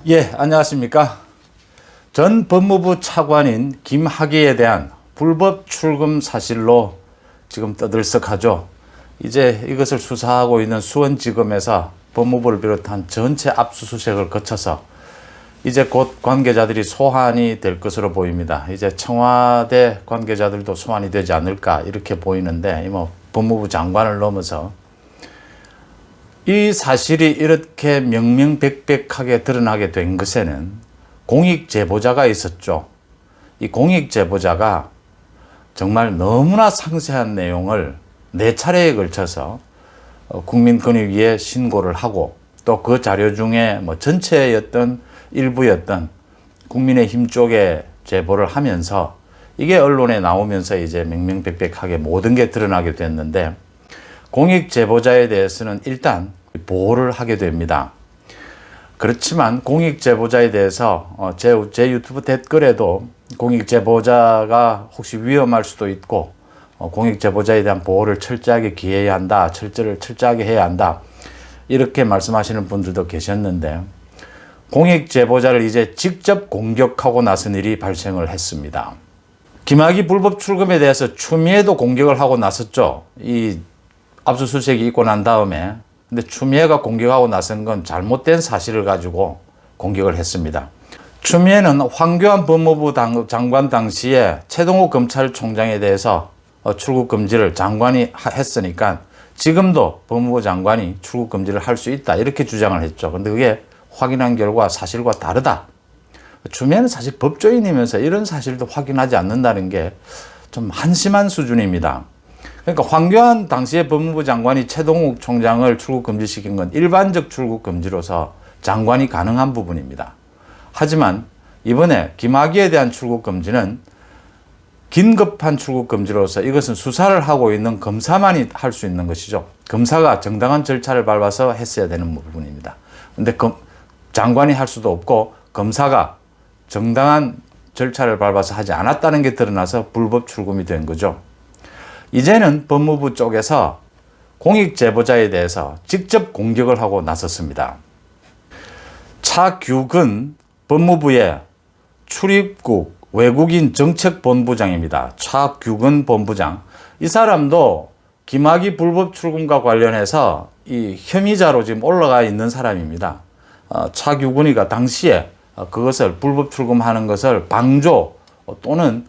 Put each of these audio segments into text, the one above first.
예, 안녕하십니까. 전 법무부 차관인 김학의에 대한 불법 출금 사실로 지금 떠들썩하죠. 이제 이것을 수사하고 있는 수원지검에서 법무부를 비롯한 전체 압수수색을 거쳐서 이제 곧 관계자들이 소환이 될 것으로 보입니다. 이제 청와대 관계자들도 소환이 되지 않을까 이렇게 보이는데 법무부 장관을 넘어서 이 사실이 이렇게 명명백백하게 드러나게 된 것에는 공익제보자가 있었죠. 이 공익제보자가 정말 너무나 상세한 내용을 4차례에 걸쳐서 국민권익위에 신고를 하고 또 그 자료 중에 전체였던 일부였던 국민의힘 쪽에 제보를 하면서 이게 언론에 나오면서 이제 명명백백하게 모든 게 드러나게 됐는데 공익제보자에 대해서는 일단 보호를 하게 됩니다. 그렇지만 공익제보자에 대해서 제 유튜브 댓글에도 공익제보자가 혹시 위험할 수도 있고 공익제보자에 대한 보호를 철저하게 기해야 한다. 철저하게 해야 한다. 이렇게 말씀하시는 분들도 계셨는데 공익제보자를 이제 직접 공격하고 나선 일이 발생을 했습니다. 김학의 불법 출금에 대해서 추미애도 공격을 하고 나섰죠. 이 압수수색이 있고 난 다음에. 근데 추미애가 공격하고 나선 건 잘못된 사실을 가지고 공격을 했습니다. 추미애는 황교안 법무부 장관 당시에 최동욱 검찰총장에 대해서 출국 금지를 장관이 했으니까 지금도 법무부 장관이 출국 금지를 할 수 있다 이렇게 주장을 했죠. 근데 그게 확인한 결과 사실과 다르다. 추미애는 사실 법조인이면서 이런 사실도 확인하지 않는다는 게 좀 한심한 수준입니다. 그러니까 황교안 당시의 법무부 장관이 최동욱 총장을 출국 금지시킨 건 일반적 출국 금지로서 장관이 가능한 부분입니다. 하지만 이번에 김학의에 대한 출국 금지는 긴급한 출국 금지로서 이것은 수사를 하고 있는 검사만이 할 수 있는 것이죠. 검사가 정당한 절차를 밟아서 했어야 되는 부분입니다. 그런데 장관이 할 수도 없고 검사가 정당한 절차를 밟아서 하지 않았다는 게 드러나서 불법 출금이 된 거죠. 이제는 법무부 쪽에서 공익제보자에 대해서 직접 공격을 하고 나섰습니다. 차규근 법무부의 출입국 외국인 정책본부장입니다. 차규근 본부장. 이 사람도 김학의 불법 출금과 관련해서 이 혐의자로 지금 올라가 있는 사람입니다. 차규근이가 당시에 그것을 불법 출금하는 것을 방조 또는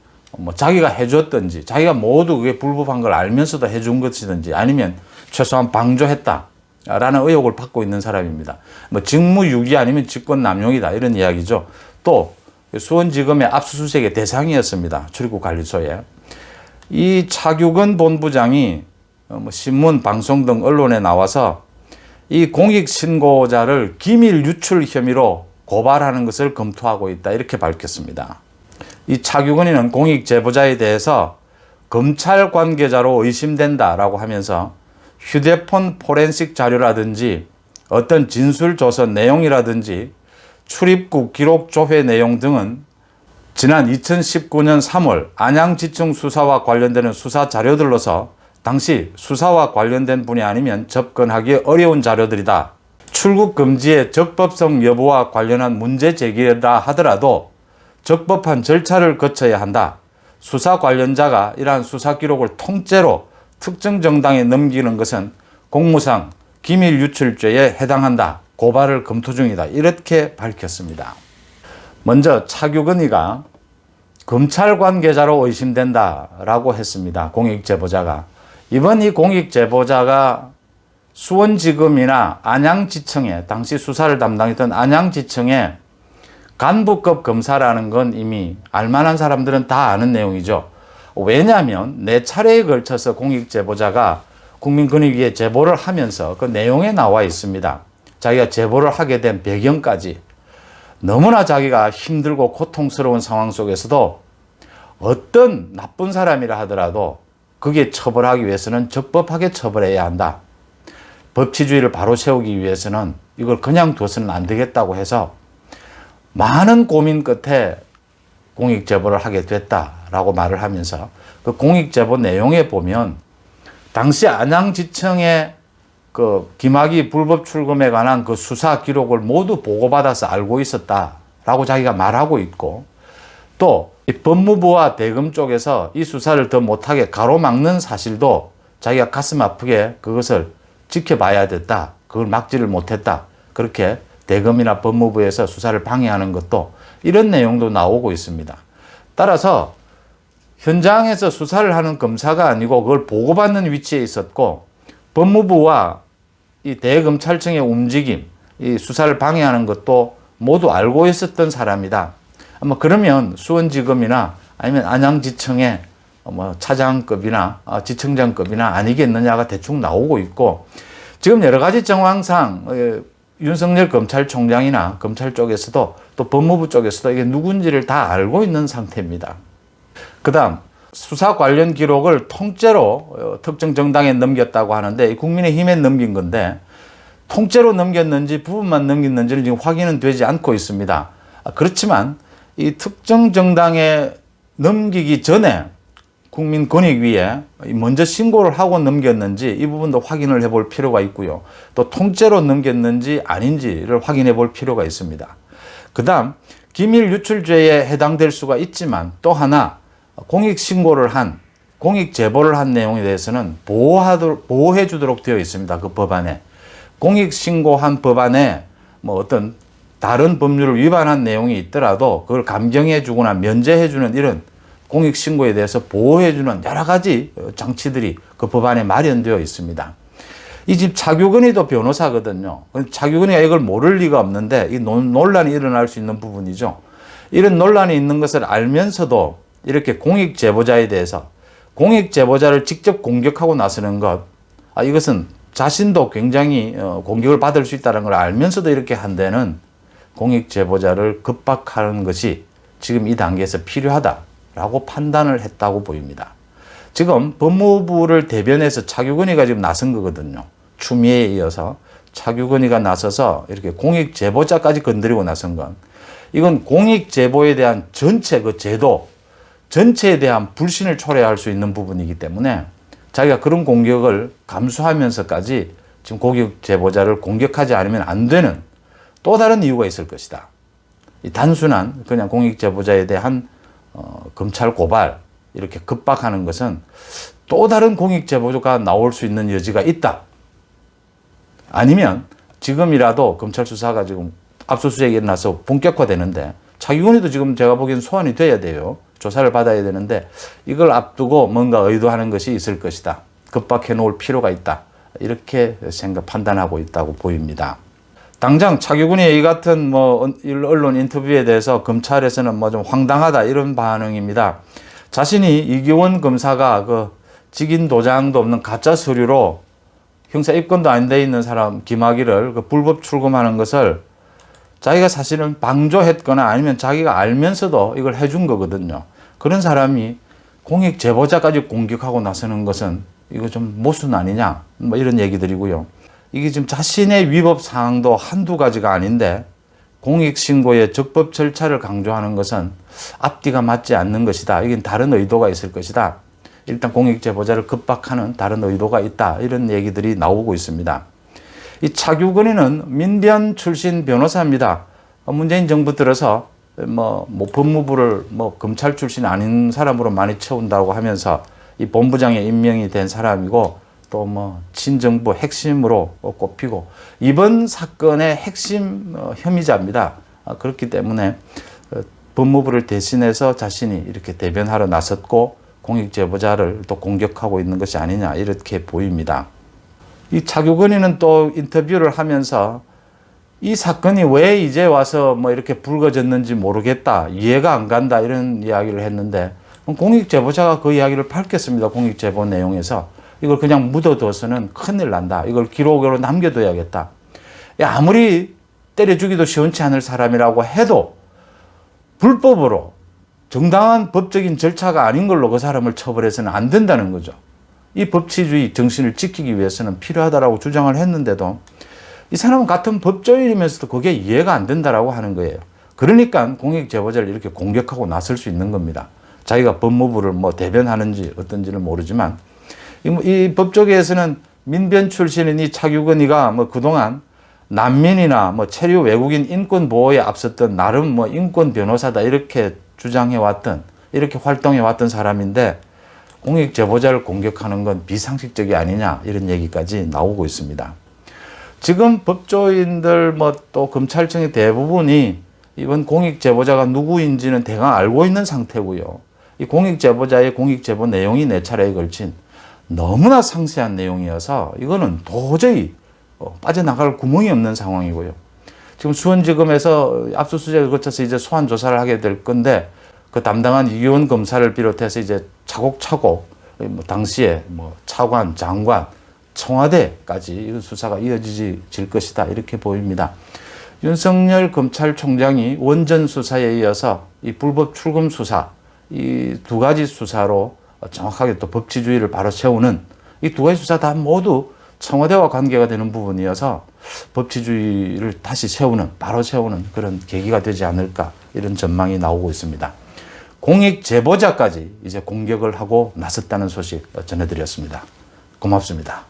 자기가 해줬든지 자기가 모두 그게 불법한 걸 알면서도 해준 것이든지 아니면 최소한 방조했다라는 의혹을 받고 있는 사람입니다. 직무유기 아니면 직권남용이다 이런 이야기죠. 또 수원지검의 압수수색의 대상이었습니다. 출입국관리소에. 이 차규근 본부장이 신문, 방송 등 언론에 나와서 이 공익신고자를 기밀 유출 혐의로 고발하는 것을 검토하고 있다 이렇게 밝혔습니다. 이 차규근이는 공익제보자에 대해서 검찰 관계자로 의심된다라고 하면서 휴대폰 포렌식 자료라든지 어떤 진술조서 내용이라든지 출입국 기록 조회 내용 등은 지난 2019년 3월 안양지청 수사와 관련되는 수사 자료들로서 당시 수사와 관련된 분이 아니면 접근하기 어려운 자료들이다. 출국 금지의 적법성 여부와 관련한 문제 제기다 하더라도 적법한 절차를 거쳐야 한다. 수사 관련자가 이러한 수사 기록을 통째로 특정 정당에 넘기는 것은 공무상 기밀 유출죄에 해당한다. 고발을 검토 중이다. 이렇게 밝혔습니다. 먼저 차규근이가 검찰 관계자로 의심된다라고 했습니다. 공익제보자가. 이번 이 공익제보자가 수원지검이나 안양지청에 당시 수사를 담당했던 안양지청에 간부급 검사라는 건 이미 알만한 사람들은 다 아는 내용이죠. 왜냐하면 4차례에 걸쳐서 공익제보자가 국민권익위에 제보를 하면서 그 내용에 나와 있습니다. 자기가 제보를 하게 된 배경까지. 너무나 자기가 힘들고 고통스러운 상황 속에서도 어떤 나쁜 사람이라 하더라도 그게 처벌하기 위해서는 적법하게 처벌해야 한다. 법치주의를 바로 세우기 위해서는 이걸 그냥 둬서는 안 되겠다고 해서 많은 고민 끝에 공익제보를 하게 됐다라고 말을 하면서 그 공익제보 내용에 보면 당시 안양지청의 그 김학의 불법 출금에 관한 그 수사 기록을 모두 보고받아서 알고 있었다라고 자기가 말하고 있고, 또 이 법무부와 대검 쪽에서 이 수사를 더 못하게 가로막는 사실도 자기가 가슴 아프게 그것을 지켜봐야 됐다. 그걸 막지를 못했다. 그렇게 대검이나 법무부에서 수사를 방해하는 것도 이런 내용도 나오고 있습니다. 따라서 현장에서 수사를 하는 검사가 아니고 그걸 보고받는 위치에 있었고, 법무부와 이 대검찰청의 움직임, 이 수사를 방해하는 것도 모두 알고 있었던 사람이다. 그러면 수원지검이나 아니면 안양지청의 차장급이나 지청장급이나 아니겠느냐가 대충 나오고 있고, 지금 여러 가지 정황상 윤석열 검찰총장이나 검찰 쪽에서도 또 법무부 쪽에서도 이게 누군지를 다 알고 있는 상태입니다. 그 다음 수사 관련 기록을 통째로 특정 정당에 넘겼다고 하는데, 국민의힘에 넘긴 건데 통째로 넘겼는지 부분만 넘겼는지는 지금 확인은 되지 않고 있습니다. 그렇지만 이 특정 정당에 넘기기 전에 국민권익위에 먼저 신고를 하고 넘겼는지 이 부분도 확인을 해볼 필요가 있고요. 또 통째로 넘겼는지 아닌지를 확인해 볼 필요가 있습니다. 그 다음 기밀 유출죄에 해당될 수가 있지만, 또 하나 공익신고를 한, 공익제보를 한 내용에 대해서는 보호해 주도록 되어 있습니다. 그 법안에. 공익신고한 법안에 어떤 다른 법률을 위반한 내용이 있더라도 그걸 감경해 주거나 면제해 주는 이런 공익신고에 대해서 보호해 주는 여러 가지 장치들이 그 법안에 마련되어 있습니다. 이 집 차규근이도 변호사거든요. 차규근이가 이걸 모를 리가 없는데 이 논란이 일어날 수 있는 부분이죠. 이런 논란이 있는 것을 알면서도 이렇게 공익제보자에 대해서, 공익제보자를 직접 공격하고 나서는 것, 이것은 자신도 굉장히 공격을 받을 수 있다는 걸 알면서도 이렇게 한 데는 공익제보자를 급박하는 것이 지금 이 단계에서 필요하다라고 판단을 했다고 보입니다. 지금 법무부를 대변해서 차규근이가 지금 나선 거거든요. 추미애에 이어서 차규근이가 나서서 이렇게 공익제보자까지 건드리고 나선 건, 이건 공익제보에 대한 전체 그 제도 전체에 대한 불신을 초래할 수 있는 부분이기 때문에 자기가 그런 공격을 감수하면서까지 지금 공익제보자를 공격하지 않으면 안 되는 또 다른 이유가 있을 것이다. 이 단순한 그냥 공익제보자에 대한 검찰 고발 이렇게 급박하는 것은 또 다른 공익제보가 나올 수 있는 여지가 있다. 아니면 지금이라도 검찰 수사가 지금 압수수색이 일어나서 본격화되는데, 차규근이도 지금 제가 보기엔 소환이 돼야 돼요. 조사를 받아야 되는데 이걸 앞두고 뭔가 의도하는 것이 있을 것이다. 급박해 놓을 필요가 있다. 이렇게 판단하고 있다고 보입니다. 당장 차규근의 이 같은 언론 인터뷰에 대해서 검찰에서는 좀 황당하다 이런 반응입니다. 자신이 이규원 검사가 그 직인 도장도 없는 가짜 서류로 형사 입건도 안 돼 있는 사람 김학의를 그 불법 출금하는 것을 자기가 사실은 방조했거나 아니면 자기가 알면서도 이걸 해준 거거든요. 그런 사람이 공익제보자까지 공격하고 나서는 것은 이거 좀 모순 아니냐 이런 얘기들이고요. 이게 지금 자신의 위법 사항도 한두 가지가 아닌데 공익신고의 적법 절차를 강조하는 것은 앞뒤가 맞지 않는 것이다. 이건 다른 의도가 있을 것이다. 일단 공익제보자를 급박하는 다른 의도가 있다. 이런 얘기들이 나오고 있습니다. 이 차규근이는 민변 출신 변호사입니다. 문재인 정부 들어서 법무부를 검찰 출신 아닌 사람으로 많이 채운다고 하면서 이 본부장에 임명이 된 사람이고, 또 친정부 핵심으로 꼽히고 이번 사건의 핵심 혐의자입니다. 그렇기 때문에 법무부를 대신해서 자신이 이렇게 대변하러 나섰고 공익제보자를 또 공격하고 있는 것이 아니냐 이렇게 보입니다. 이 차규근이는 또 인터뷰를 하면서 이 사건이 왜 이제 와서 이렇게 불거졌는지 모르겠다, 이해가 안 간다 이런 이야기를 했는데, 공익제보자가 그 이야기를 밝혔습니다. 공익제보 내용에서 이걸 그냥 묻어둬서는 큰일 난다. 이걸 기록으로 남겨둬야겠다. 아무리 때려주기도 시원치 않을 사람이라고 해도 불법으로 정당한 법적인 절차가 아닌 걸로 그 사람을 처벌해서는 안 된다는 거죠. 이 법치주의 정신을 지키기 위해서는 필요하다라고 주장을 했는데도 이 사람은 같은 법조인이면서도 그게 이해가 안 된다라고 하는 거예요. 그러니까 공익제보자를 이렇게 공격하고 나설 수 있는 겁니다. 자기가 법무부를 대변하는지 어떤지는 모르지만 이 법조계에서는 민변 출신인 이 차규근이가 뭐 그동안 난민이나 뭐 체류 외국인 인권 보호에 앞섰던 나름 뭐 인권 변호사다 이렇게 주장해 왔던, 이렇게 활동해 왔던 사람인데 공익 제보자를 공격하는 건 비상식적이 아니냐 이런 얘기까지 나오고 있습니다. 지금 법조인들 뭐 또 검찰청의 대부분이 이번 공익 제보자가 누구인지는 대강 알고 있는 상태고요. 이 공익 제보자의 공익 제보 내용이 4차례에 걸친 너무나 상세한 내용이어서 이거는 도저히 빠져나갈 구멍이 없는 상황이고요. 지금 수원지검에서 압수수색을 거쳐서 이제 소환 조사를 하게 될 건데 그 담당한 이규원 검사를 비롯해서 이제 차곡차곡 뭐 당시에 뭐 차관, 장관, 청와대까지 이 수사가 이어질 것이다 이렇게 보입니다. 윤석열 검찰총장이 원전 수사에 이어서 이 불법 출금 수사, 이 두 가지 수사로 정확하게 또 법치주의를 바로 세우는 이 두 가지 수사 다 모두 청와대와 관계가 되는 부분이어서 법치주의를 다시 세우는, 바로 세우는 그런 계기가 되지 않을까 이런 전망이 나오고 있습니다. 공익 제보자까지 이제 공격을 하고 나섰다는 소식 전해드렸습니다. 고맙습니다.